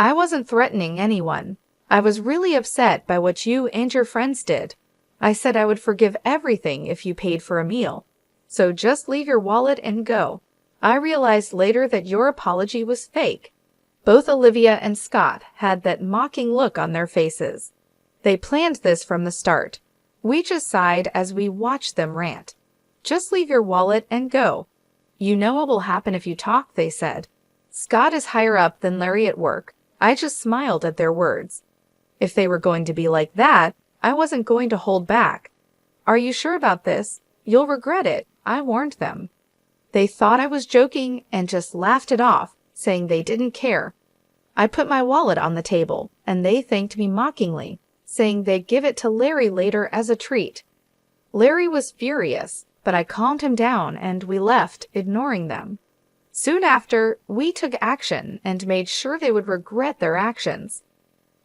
I wasn't threatening anyone. I was really upset by what you and your friends did. I said I would forgive everything if you paid for a meal. So just leave your wallet and go. I realized later that your apology was fake. Both Olivia and Scott had that mocking look on their faces. They planned this from the start. We just sighed as we watched them rant. Just leave your wallet and go. You know what will happen if you talk, they said. Scott is higher up than Larry at work. I just smiled at their words. If they were going to be like that, I wasn't going to hold back. Are you sure about this? You'll regret it, I warned them. They thought I was joking and just laughed it off, saying they didn't care. I put my wallet on the table, and they thanked me mockingly, saying they'd give it to Larry later as a treat. Larry was furious, but I calmed him down and we left, ignoring them. Soon after, we took action and made sure they would regret their actions.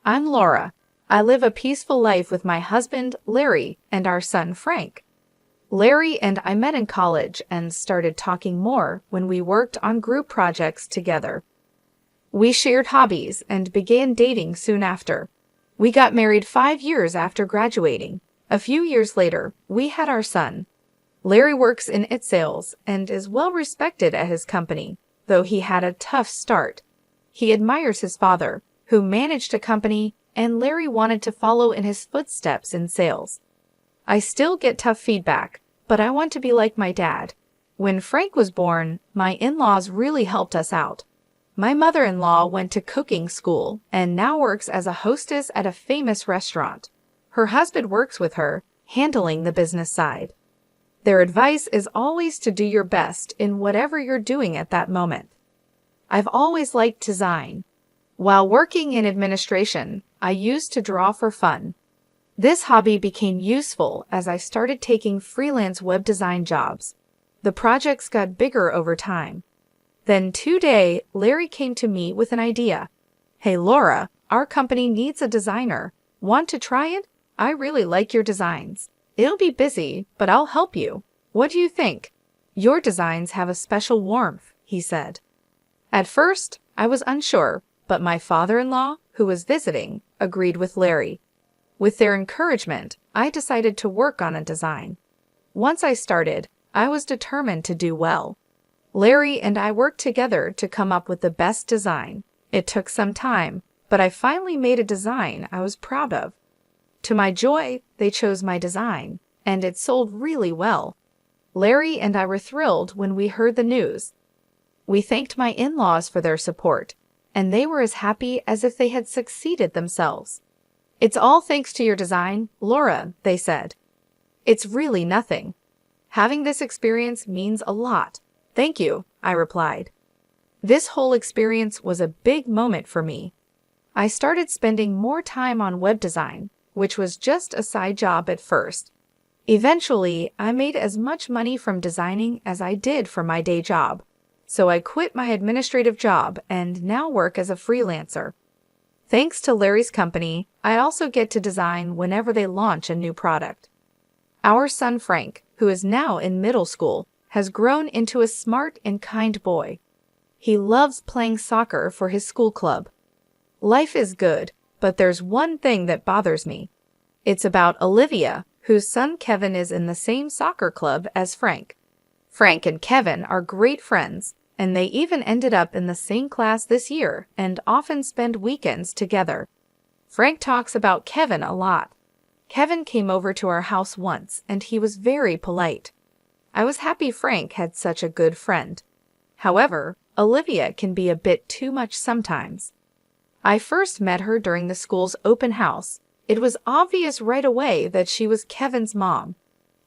I'm Laura. I live a peaceful life with my husband, Larry, and our son, Frank. Larry and I met in college and started talking more when we worked on group projects together. We shared hobbies and began dating soon after. We got married 5 years after graduating. A few years later, we had our son. Larry works in sales and is well respected at his company, though he had a tough start. He admires his father, who managed a company, and Larry wanted to follow in his footsteps in sales. I still get tough feedback, but I want to be like my dad. When Frank was born, my in-laws really helped us out. My mother-in-law went to cooking school and now works as a hostess at a famous restaurant. Her husband works with her, handling the business side. Their advice is always to do your best in whatever you're doing at that moment. I've always liked design. While working in administration, I used to draw for fun. This hobby became useful as I started taking freelance web design jobs. The projects got bigger over time. Then today, Larry came to me with an idea. Hey Laura, our company needs a designer. Want to try it? I really like your designs. It'll be busy, but I'll help you. What do you think? Your designs have a special warmth, he said. At first, I was unsure, but my father-in-law, who was visiting, agreed with Larry. With their encouragement, I decided to work on a design. Once I started, I was determined to do well. Larry and I worked together to come up with the best design. It took some time, but I finally made a design I was proud of. To my joy, they chose my design, and it sold really well. Larry and I were thrilled when we heard the news. We thanked my in-laws for their support, and they were as happy as if they had succeeded themselves. It's all thanks to your design, Laura, they said. It's really nothing. Having this experience means a lot. Thank you, I replied. This whole experience was a big moment for me. I started spending more time on web design, which was just a side job at first. Eventually, I made as much money from designing as I did from my day job. So I quit my administrative job and now work as a freelancer. Thanks to Larry's company, I also get to design whenever they launch a new product. Our son Frank, who is now in middle school, has grown into a smart and kind boy. He loves playing soccer for his school club. Life is good, but there's one thing that bothers me. It's about Olivia, whose son Kevin is in the same soccer club as Frank. Frank and Kevin are great friends, and they even ended up in the same class this year and often spend weekends together. Frank talks about Kevin a lot. Kevin came over to our house once, and he was very polite. I was happy Frank had such a good friend. However, Olivia can be a bit too much sometimes. I first met her during the school's open house. It was obvious right away that she was Kevin's mom.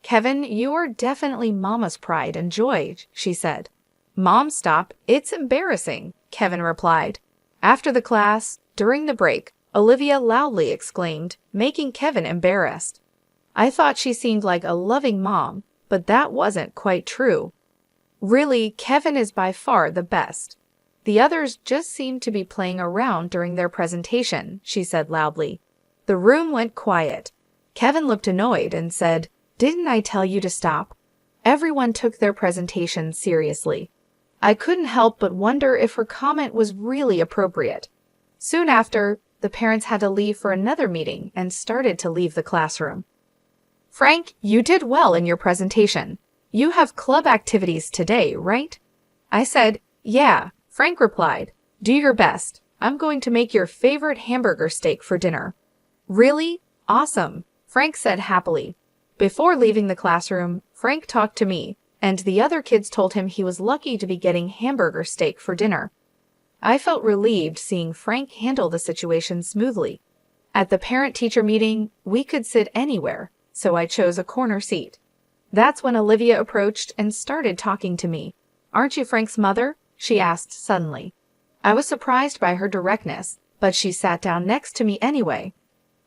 Kevin, you are definitely Mama's pride and joy, she said. Mom, stop, it's embarrassing, Kevin replied. After the class, during the break, Olivia loudly exclaimed, making Kevin embarrassed. I thought she seemed like a loving mom, but that wasn't quite true. Really, Kevin is by far the best. The others just seemed to be playing around during their presentation, she said loudly. The room went quiet. Kevin looked annoyed and said, Didn't I tell you to stop? Everyone took their presentation seriously. I couldn't help but wonder if her comment was really appropriate. Soon after, the parents had to leave for another meeting and started to leave the classroom. Frank, you did well in your presentation. You have club activities today, right? I said, yeah. Frank replied, do your best. I'm going to make your favorite hamburger steak for dinner. Really? Awesome, Frank said happily. Before leaving the classroom, Frank talked to me, and the other kids told him he was lucky to be getting hamburger steak for dinner. I felt relieved seeing Frank handle the situation smoothly. At the parent-teacher meeting, we could sit anywhere, so I chose a corner seat. That's when Olivia approached and started talking to me. Aren't you Frank's mother? She asked suddenly. I was surprised by her directness, but she sat down next to me anyway.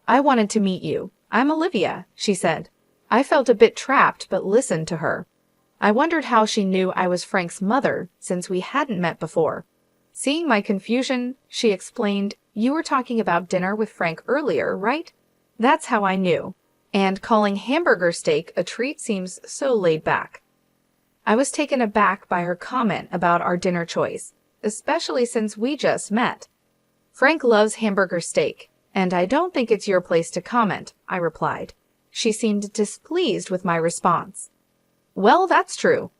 I wanted to meet you. I'm Olivia, she said. I felt a bit trapped but listened to her. I wondered how she knew I was Frank's mother since we hadn't met before. Seeing my confusion, she explained, you were talking about dinner with Frank earlier, right? That's how I knew. And calling hamburger steak a treat seems so laid back. I was taken aback by her comment about our dinner choice, especially since we just met. Frank loves hamburger steak, and I don't think it's your place to comment, I replied. She seemed displeased with my response. Well, that's true.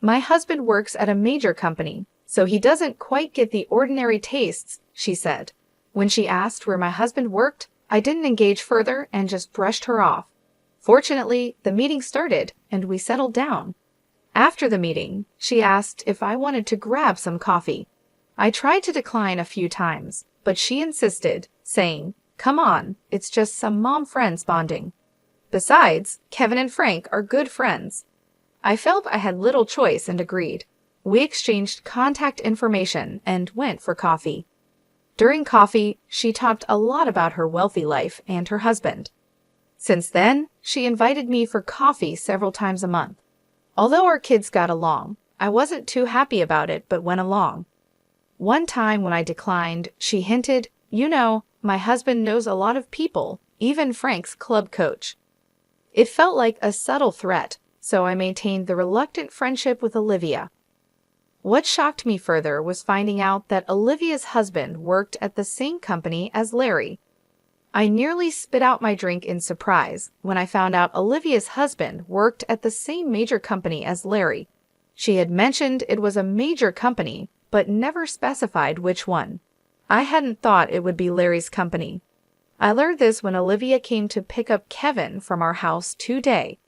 My husband works at a major company, so he doesn't quite get the ordinary tastes, she said. When she asked where my husband worked, I didn't engage further and just brushed her off. Fortunately, the meeting started and we settled down. After the meeting, she asked if I wanted to grab some coffee. I tried to decline a few times, but she insisted, saying, come on, it's just some mom friends bonding. Besides, Kevin and Frank are good friends. I felt I had little choice and agreed. We exchanged contact information and went for coffee. During coffee, she talked a lot about her wealthy life and her husband. Since then, she invited me for coffee several times a month. Although our kids got along, I wasn't too happy about it but went along. One time when I declined, she hinted, you know, my husband knows a lot of people, even Frank's club coach. It felt like a subtle threat, so I maintained the reluctant friendship with Olivia. What shocked me further was finding out that Olivia's husband worked at the same company as Larry. I nearly spit out my drink in surprise when I found out Olivia's husband worked at the same major company as Larry. She had mentioned it was a major company, but never specified which one. I hadn't thought it would be Larry's company. I learned this when Olivia came to pick up Kevin from our house today.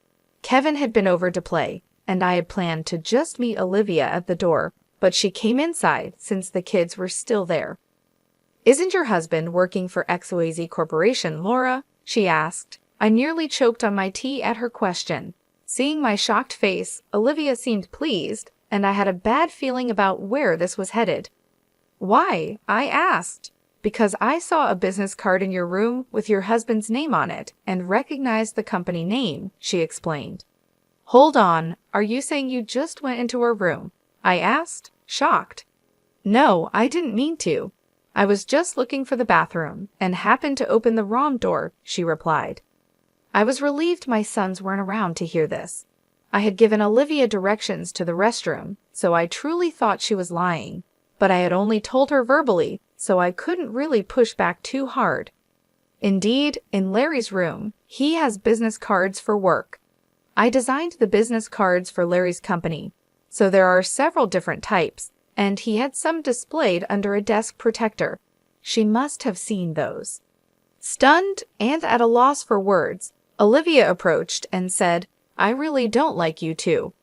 Kevin had been over to play, and I had planned to just meet Olivia at the door, but she came inside since the kids were still there. Isn't your husband working for XYZ Corporation, Laura? She asked. I nearly choked on my tea at her question. Seeing my shocked face, Olivia seemed pleased, and I had a bad feeling about where this was headed. Why? I asked. Because I saw a business card in your room with your husband's name on it and recognized the company name, she explained. Hold on, are you saying you just went into her room? I asked, shocked. No, I didn't mean to. I was just looking for the bathroom and happened to open the wrong door, she replied. I was relieved my sons weren't around to hear this. I had given Olivia directions to the restroom, so I truly thought she was lying. But I had only told her verbally, so I couldn't really push back too hard. Indeed, in Larry's room, he has business cards for work. I designed the business cards for Larry's company, so there are several different types, and he had some displayed under a desk protector. She must have seen those. Stunned and at a loss for words, Olivia approached and said, I really don't like you two.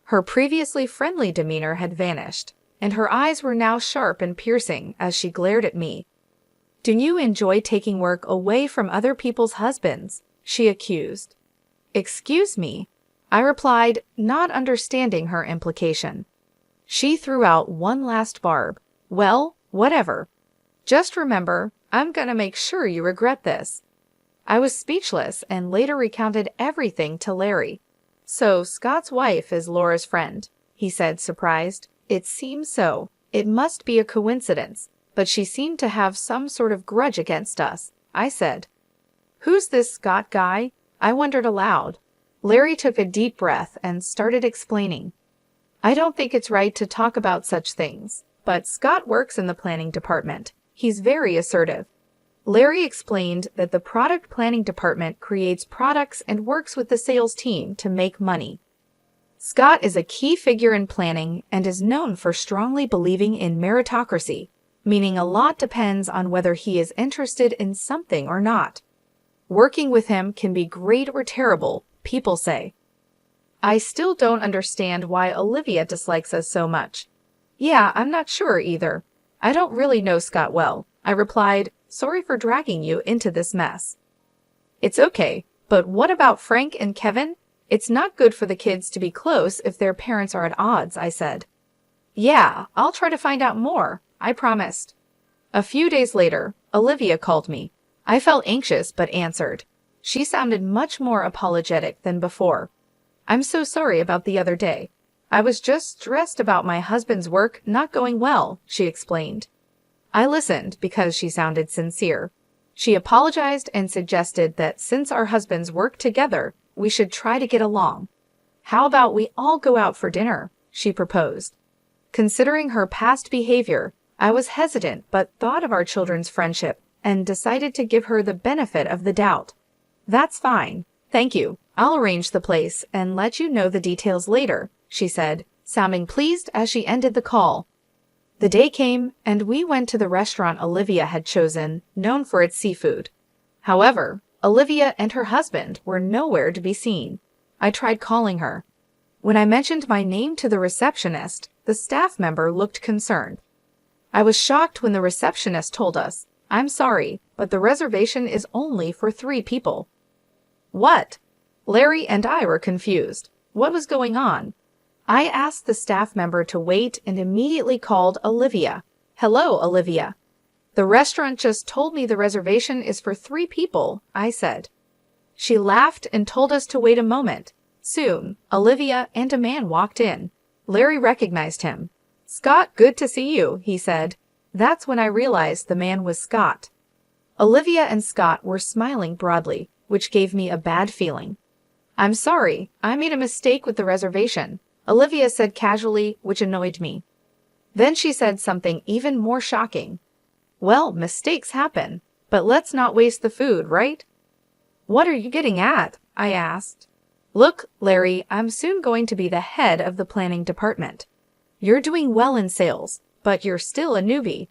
Her previously friendly demeanor had vanished, and her eyes were now sharp and piercing as she glared at me. Do you enjoy taking work away from other people's husbands? She accused. Excuse me, I replied, not understanding her implication. She threw out one last barb. Well, whatever. Just remember, I'm gonna make sure you regret this. I was speechless and later recounted everything to Larry. So Scott's wife is Laura's friend, he said, surprised. It seems so. It must be a coincidence, but she seemed to have some sort of grudge against us, I said. Who's this Scott guy? I wondered aloud. Larry took a deep breath and started explaining. I don't think it's right to talk about such things, but Scott works in the planning department. He's very assertive. Larry explained that the product planning department creates products and works with the sales team to make money. Scott is a key figure in planning and is known for strongly believing in meritocracy, meaning a lot depends on whether he is interested in something or not. Working with him can be great or terrible, people say. I still don't understand why Olivia dislikes us so much. Yeah, I'm not sure either. I don't really know Scott well, I replied, sorry for dragging you into this mess. It's okay, but what about Frank and Kevin? It's not good for the kids to be close if their parents are at odds, I said. Yeah, I'll try to find out more, I promised. A few days later, Olivia called me. I felt anxious but answered. She sounded much more apologetic than before. I'm so sorry about the other day. I was just stressed about my husband's work not going well, she explained. I listened because she sounded sincere. She apologized and suggested that since our husbands work together, we should try to get along. How about we all go out for dinner? She proposed. Considering her past behavior, I was hesitant but thought of our children's friendship and decided to give her the benefit of the doubt. That's fine. Thank you. I'll arrange the place and let you know the details later, she said, sounding pleased as she ended the call. The day came, and we went to the restaurant Olivia had chosen, known for its seafood. However, Olivia and her husband were nowhere to be seen. I tried calling her. When I mentioned my name to the receptionist, the staff member looked concerned. I was shocked when the receptionist told us, I'm sorry, but the reservation is only for 3 people. What? Larry and I were confused. What was going on? I asked the staff member to wait and immediately called Olivia. Hello, Olivia. The restaurant just told me the reservation is for 3 people, I said. She laughed and told us to wait a moment. Soon, Olivia and a man walked in. Larry recognized him. Scott, good to see you, he said. That's when I realized the man was Scott. Olivia and Scott were smiling broadly, which gave me a bad feeling. I'm sorry, I made a mistake with the reservation, Olivia said casually, which annoyed me. Then she said something even more shocking. Well, mistakes happen, but let's not waste the food, right? What are you getting at? I asked. Look, Larry, I'm soon going to be the head of the planning department. You're doing well in sales, but you're still a newbie.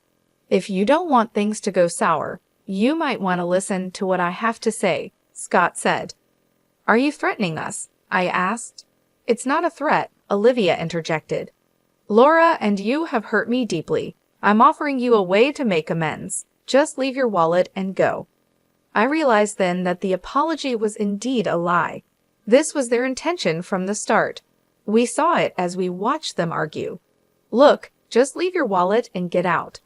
If you don't want things to go sour, you might want to listen to what I have to say, Scott said. Are you threatening us? I asked. It's not a threat, Olivia interjected. Laura and you have hurt me deeply. I'm offering you a way to make amends. Just leave your wallet and go. I realized then that the apology was indeed a lie. This was their intention from the start. We saw it as we watched them argue. Look, just leave your wallet and get out.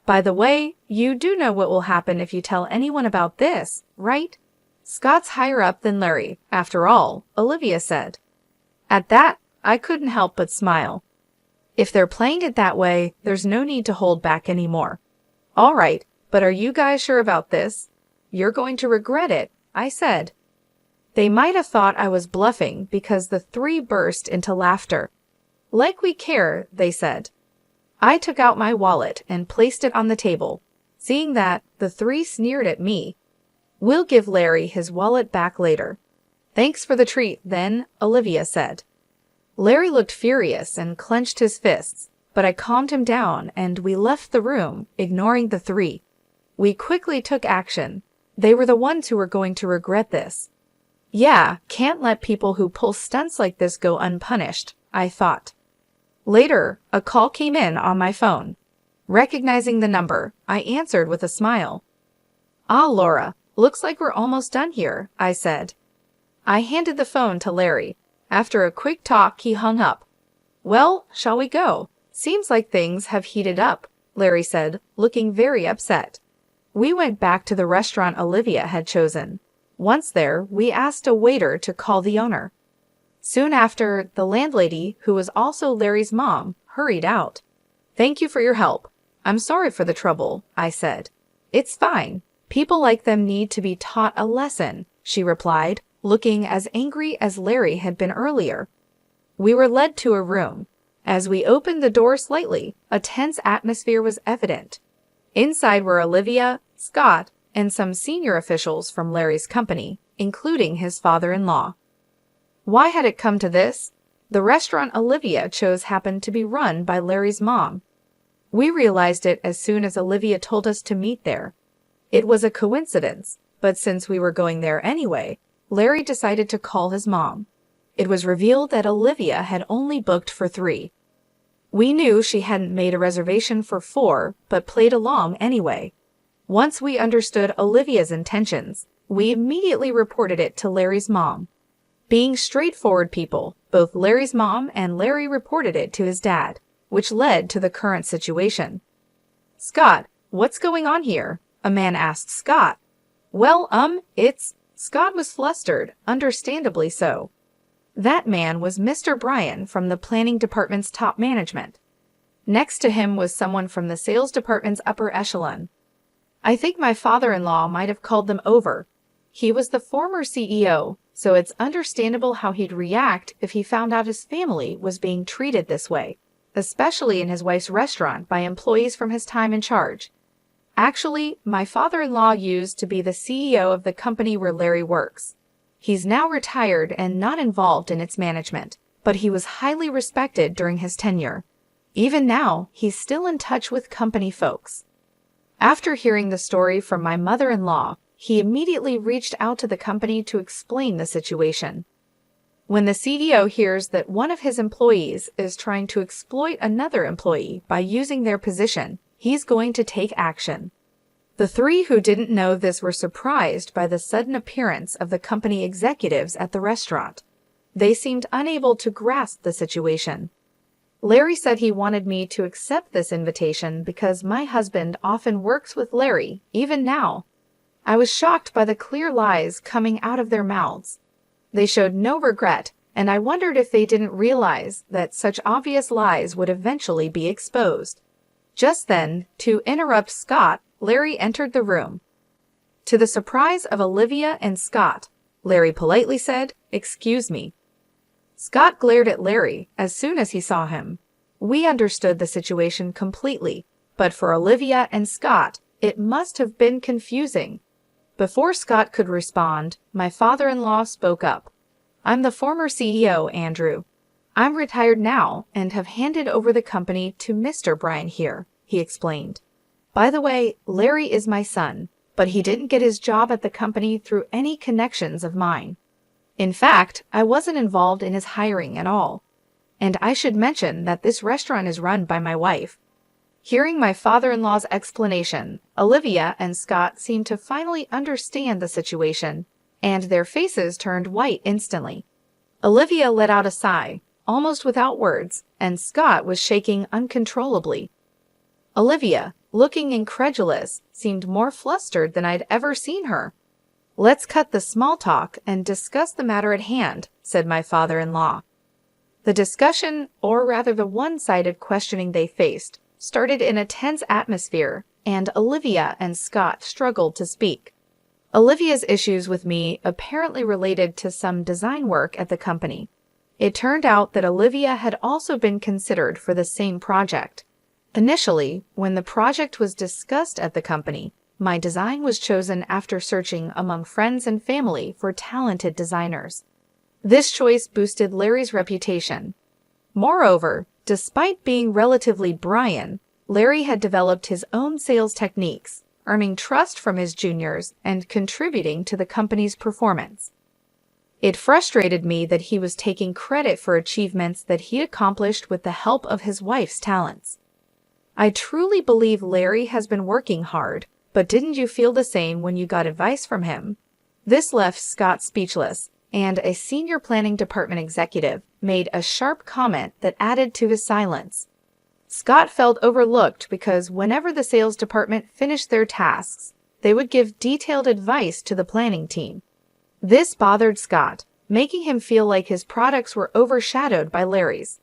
By the way, you do know what will happen if you tell anyone about this, right? Scott's higher up than Larry, after all, Olivia said. At that, I couldn't help but smile. If they're playing it that way, there's no need to hold back anymore. All right, but are you guys sure about this? You're going to regret it, I said. They might have thought I was bluffing because the 3 burst into laughter. Like we care, they said. I took out my wallet and placed it on the table. Seeing that, the 3 sneered at me. We'll give Larry his wallet back later. Thanks for the treat, then, Olivia said. Larry looked furious and clenched his fists, but I calmed him down and we left the room, ignoring the 3. We quickly took action. They were the ones who were going to regret this. Yeah, can't let people who pull stunts like this go unpunished, I thought. Later, a call came in on my phone. Recognizing the number, I answered with a smile. Ah, Laura, looks like we're almost done here, I said. I handed the phone to Larry. After a quick talk, he hung up. Well, shall we go? Seems like things have heated up, Larry said, looking very upset. We went back to the restaurant Olivia had chosen. Once there, we asked a waiter to call the owner. Soon after, the landlady, who was also Larry's mom, hurried out. Thank you for your help. I'm sorry for the trouble, I said. It's fine. People like them need to be taught a lesson, she replied, looking as angry as Larry had been earlier. We were led to a room. As we opened the door slightly, a tense atmosphere was evident. Inside were Olivia, Scott, and some senior officials from Larry's company, including his father-in-law. Why had it come to this? The restaurant Olivia chose happened to be run by Larry's mom. We realized it as soon as Olivia told us to meet there. It was a coincidence, but since we were going there anyway, Larry decided to call his mom. It was revealed that Olivia had only booked for 3. We knew she hadn't made a reservation for 4, but played along anyway. Once we understood Olivia's intentions, we immediately reported it to Larry's mom. Being straightforward people, both Larry's mom and Larry reported it to his dad, which led to the current situation. "Scott, what's going on here?" a man asked Scott. "Well, Scott was flustered, understandably so. That man was Mr. Bryan from the planning department's top management. Next to him was someone from the sales department's upper echelon. I think my father-in-law might have called them over. He was the former CEO, so it's understandable how he'd react if he found out his family was being treated this way, especially in his wife's restaurant by employees from his time in charge. Actually, my father-in-law used to be the CEO of the company where Larry works. He's now retired and not involved in its management, but he was highly respected during his tenure. Even now, he's still in touch with company folks." After hearing the story from my mother-in-law, he immediately reached out to the company to explain the situation. When the CEO hears that one of his employees is trying to exploit another employee by using their position, he's going to take action. The 3 who didn't know this were surprised by the sudden appearance of the company executives at the restaurant. They seemed unable to grasp the situation. Larry said he wanted me to accept this invitation because my husband often works with Larry, even now. I was shocked by the clear lies coming out of their mouths. They showed no regret, and I wondered if they didn't realize that such obvious lies would eventually be exposed. Just then, to interrupt Scott, Larry entered the room. To the surprise of Olivia and Scott, Larry politely said, "Excuse me." Scott glared at Larry as soon as he saw him. We understood the situation completely, but for Olivia and Scott, it must have been confusing. Before Scott could respond, my father-in-law spoke up. "I'm the former CEO, Andrew. I'm retired now and have handed over the company to Mr. Bryan here," he explained. "By the way, Larry is my son, but he didn't get his job at the company through any connections of mine. In fact, I wasn't involved in his hiring at all. And I should mention that this restaurant is run by my wife." Hearing my father-in-law's explanation, Olivia and Scott seemed to finally understand the situation, and their faces turned white instantly. Olivia let out a sigh, almost without words, and Scott was shaking uncontrollably. Olivia, looking incredulous, seemed more flustered than I'd ever seen her. "Let's cut the small talk and discuss the matter at hand," said my father-in-law. The discussion, or rather the one-sided questioning they faced, started in a tense atmosphere, and Olivia and Scott struggled to speak. Olivia's issues with me apparently related to some design work at the company. It turned out that Olivia had also been considered for the same project. Initially, when the project was discussed at the company, my design was chosen after searching among friends and family for talented designers. This choice boosted Larry's reputation. Moreover, despite being relatively Bryan, Larry had developed his own sales techniques, earning trust from his juniors and contributing to the company's performance. It frustrated me that he was taking credit for achievements that he accomplished with the help of his wife's talents. I truly believe Larry has been working hard, but didn't you feel the same when you got advice from him? This left Scott speechless, and a senior planning department executive made a sharp comment that added to his silence. Scott felt overlooked because whenever the sales department finished their tasks, they would give detailed advice to the planning team. This bothered Scott, making him feel like his products were overshadowed by Larry's.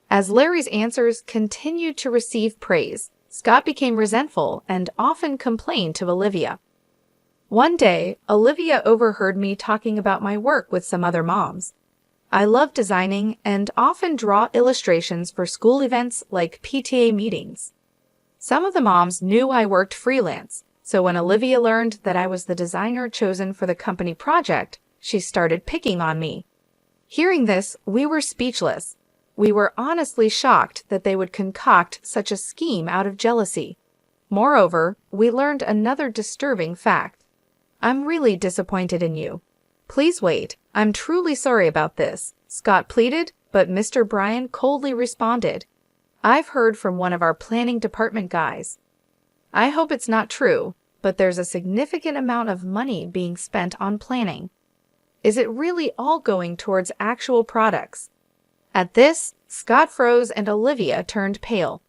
As Larry's answers continued to receive praise, Scott became resentful and often complained to Olivia. One day, Olivia overheard me talking about my work with some other moms. I love designing and often draw illustrations for school events like PTA meetings. Some of the moms knew I worked freelance, so when Olivia learned that I was the designer chosen for the company project, she started picking on me. Hearing this, we were speechless. We were honestly shocked that they would concoct such a scheme out of jealousy. Moreover, we learned another disturbing fact. I'm really disappointed in you. Please wait, I'm truly sorry about this, Scott pleaded, but Mr. Bryan coldly responded. I've heard from one of our planning department guys. I hope it's not true, but there's a significant amount of money being spent on planning. Is it really all going towards actual products? At this, Scott froze and Olivia turned pale.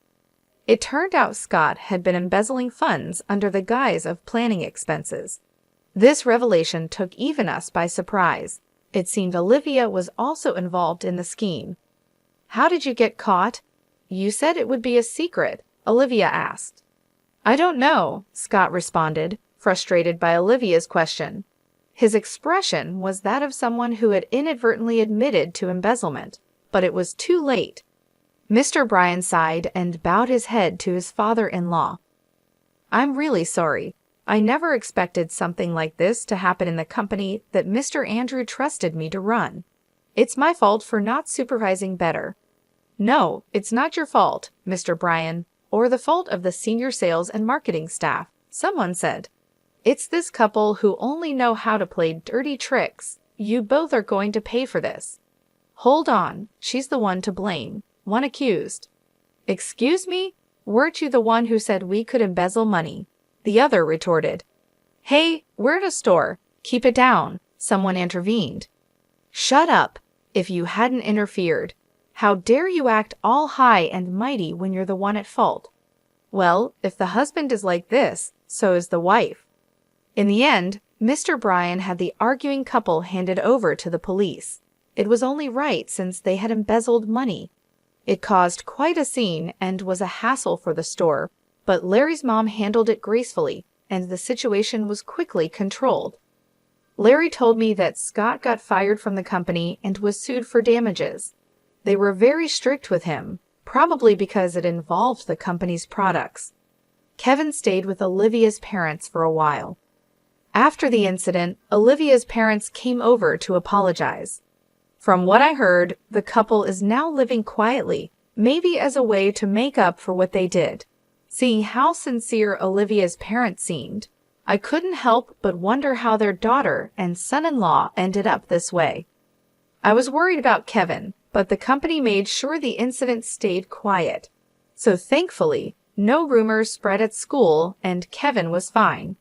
It turned out Scott had been embezzling funds under the guise of planning expenses. This revelation took even us by surprise. It seemed Olivia was also involved in the scheme. How did you get caught? You said it would be a secret, Olivia asked. I don't know, Scott responded, frustrated by Olivia's question. His expression was that of someone who had inadvertently admitted to embezzlement, but it was too late. Mr. Bryan sighed and bowed his head to his father-in-law. I'm really sorry. I never expected something like this to happen in the company that Mr. Andrew trusted me to run. It's my fault for not supervising better. No, it's not your fault, Mr. Bryan, or the fault of the senior sales and marketing staff, someone said. It's this couple who only know how to play dirty tricks. You both are going to pay for this. Hold on, she's the one to blame, one accused. Excuse me? Weren't you the one who said we could embezzle money? The other retorted. Hey, we're at a store. Keep it down, someone intervened. Shut up, if you hadn't interfered. How dare you act all high and mighty when you're the one at fault? Well, if the husband is like this, so is the wife. In the end, Mr. Bryan had the arguing couple handed over to the police. It was only right since they had embezzled money. It caused quite a scene and was a hassle for the store, but Larry's mom handled it gracefully, and the situation was quickly controlled. Larry told me that Scott got fired from the company and was sued for damages. They were very strict with him, probably because it involved the company's products. Kevin stayed with Olivia's parents for a while. After the incident, Olivia's parents came over to apologize. From what I heard, the couple is now living quietly, maybe as a way to make up for what they did. Seeing how sincere Olivia's parents seemed, I couldn't help but wonder how their daughter and son-in-law ended up this way. I was worried about Kevin, but the company made sure the incident stayed quiet. So thankfully, no rumors spread at school and Kevin was fine.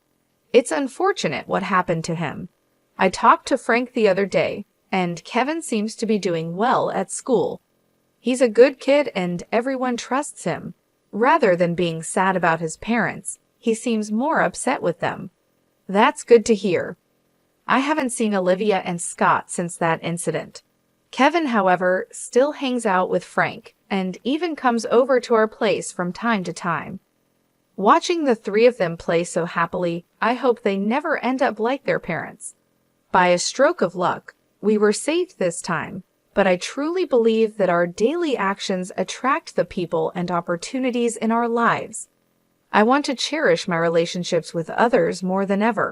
It's unfortunate what happened to him. I talked to Frank the other day, and Kevin seems to be doing well at school. He's a good kid and everyone trusts him. Rather than being sad about his parents, he seems more upset with them. That's good to hear. I haven't seen Olivia and Scott since that incident. Kevin, however, still hangs out with Frank and even comes over to our place from time to time. Watching the three of them play so happily, I hope they never end up like their parents. By a stroke of luck, we were saved this time, but I truly believe that our daily actions attract the people and opportunities in our lives. I want to cherish my relationships with others more than ever.